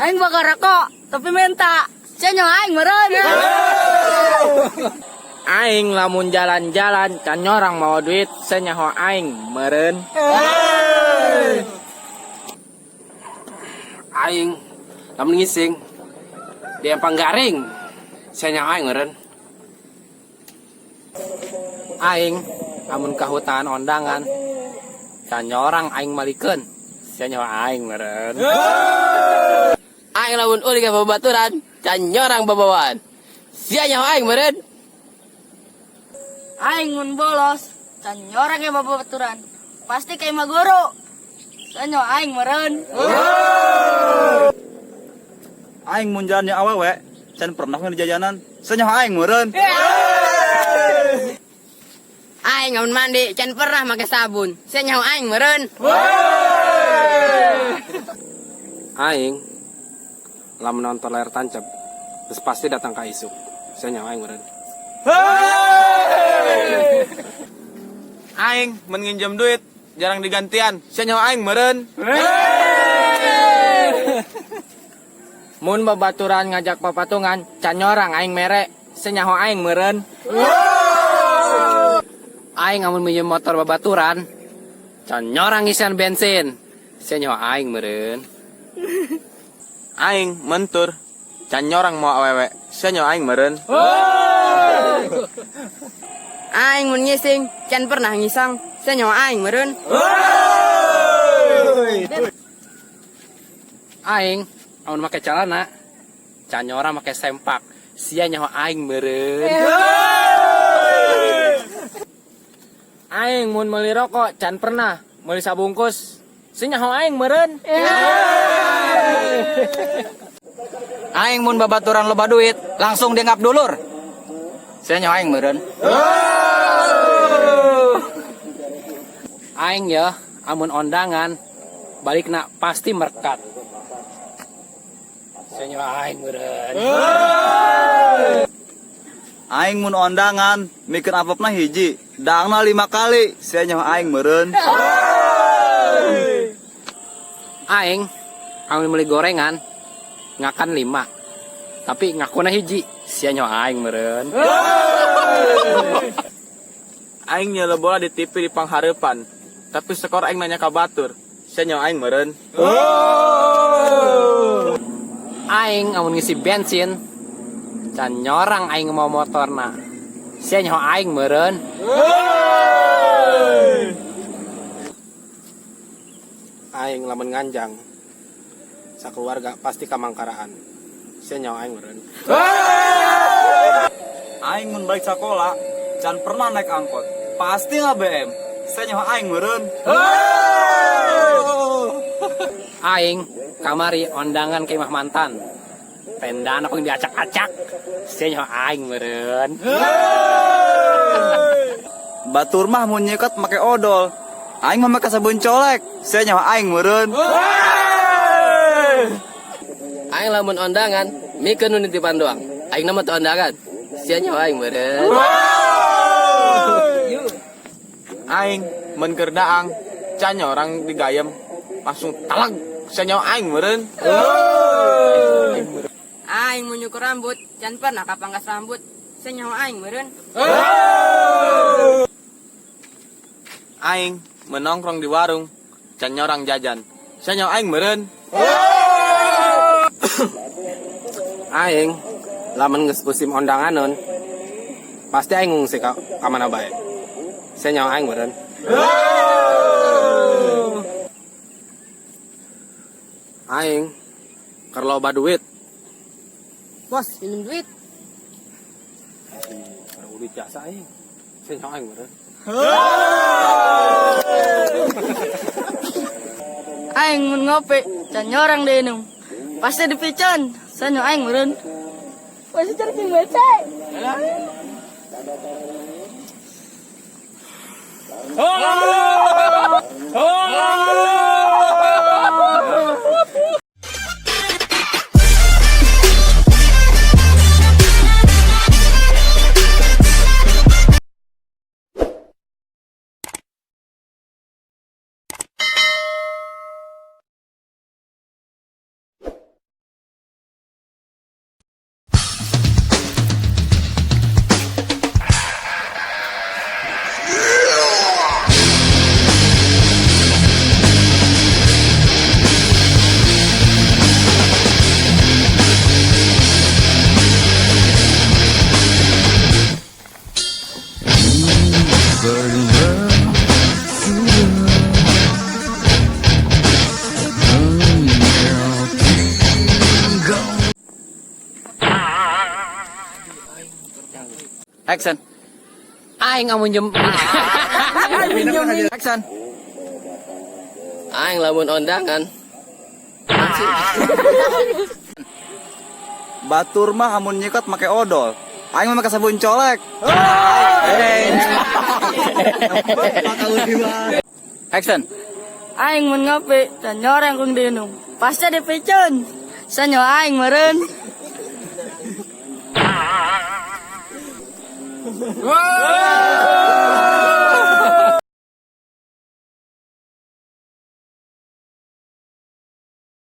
Aing bakar rokok, tapi minta. Saya nyawa aing meren. Aing lamun jalan-jalan can nyorang mau duit, saya nyaho aing meren. Aing lamun ngising di empang garing, saya nyawa aing meren. Aing lamun ka hutan ondangan can nyorang aing malikeun, saya nyawa aing meren. Aing lamun uli ka babaturan, can nyorang babawaan, saya nyawa aing meren. Aing mun bolos, can nyorang yang babaturan. Pasti kayak magoro. Saya nyawa aing meren. Aing mun jalannya awewe, can pernah di jajanan. Senyawa aing meureun. Aing lamun mandi can pernah make sabun. Saya nyawa aing meureun. Aing lamun nonton layar tancap, terus pasti datang ke isuk, saya nyawa aing meren. Aing menginjam duit, jarang digantian. Senyawa aing meureun. Mun babaturan ngajak papatungan can nyorang aing mere, saya nyaho aing meren. Aing lamun minjem motor babaturan, can nyorang isian bensin, saya nyawa aing meren. Aing mentur, can nyorang mau awewe. Senyawa aing meureun. Aing mun ngising can pernah ngisang. Saya nyawa aing meureun. Aing lamun make celana, can nyorang make sempak, sia nyawa aing meren. Aing mun meuli rokok can pernah meuli sabungkus, saya nyaho aing meren. Aing mun babaturan loba duit, langsung dianggap dulur. Senyawa aing meureun. Aing ya, amun ondangan balikna pasti merkat. Saya nyawa aing meren. Aing mun ondangan, mikir apapna hiji. Daangna 5 kali, senyawa aing meureun. Aing amun meuli gorengan ngakan 5. Tapi ngakuna hiji, sia nyawa aing meren. Aing nyele bola di TV di panghareupan. Tapi skor aing nanya ka batur. Senyawa aing meureun. Aing amun ngisi bensin can nyorang aing mau motorna, sia nyawa aing meren. Aing lamun nganjang, sakeluarga pasti kamangkaraan, saya nyawa aing meren. Aing mun balik sekolah, can pernah naik angkot. Pasti nge-BM. Senyawa aing meureun. Aing kamari ondangan ke imah mantan, tendana pun diacak-acak, sia nyawa aing meren. Batur mah mun nyekat make odol. Aing mah make sabun colek. Senyawa aing meureun. Aing lamun ondangan, mikeun nu nitipan doang. Aing nama teu ondangan, sia nyawa aing meren. Aing mun keur daang, can nyorang digayem. Langsung talag. Senyawa aing meureun. Aing mun nyukur rambut can pernah kapangkas rambut. Saya nyawa aing meureun. Aing menongkrong di warung, can nyorang jajan. Senyawa aing meureun. Aing lamun geus musim ondanganon, pasti aing ngungsi ka mana bae. Saya nyawa aing meureun. Aing keur loba duit. Bos, minum duit. Keur duit jasa aing. Saya nyawa aing meureun. Aing mun ngopi, can nyorang diinum. Pasti dipicon. Saya nyawa aing meren. Pasti cari baca. Action. Aing amun jem. Action. Aing lamun ondangan. Batur mah amun nyikat make odol. Aing mah make sabun colek. Action. Aing mun ngopi dan nyorang kung dinum. Pasti dipicun. Sanyo aing meren. Wah.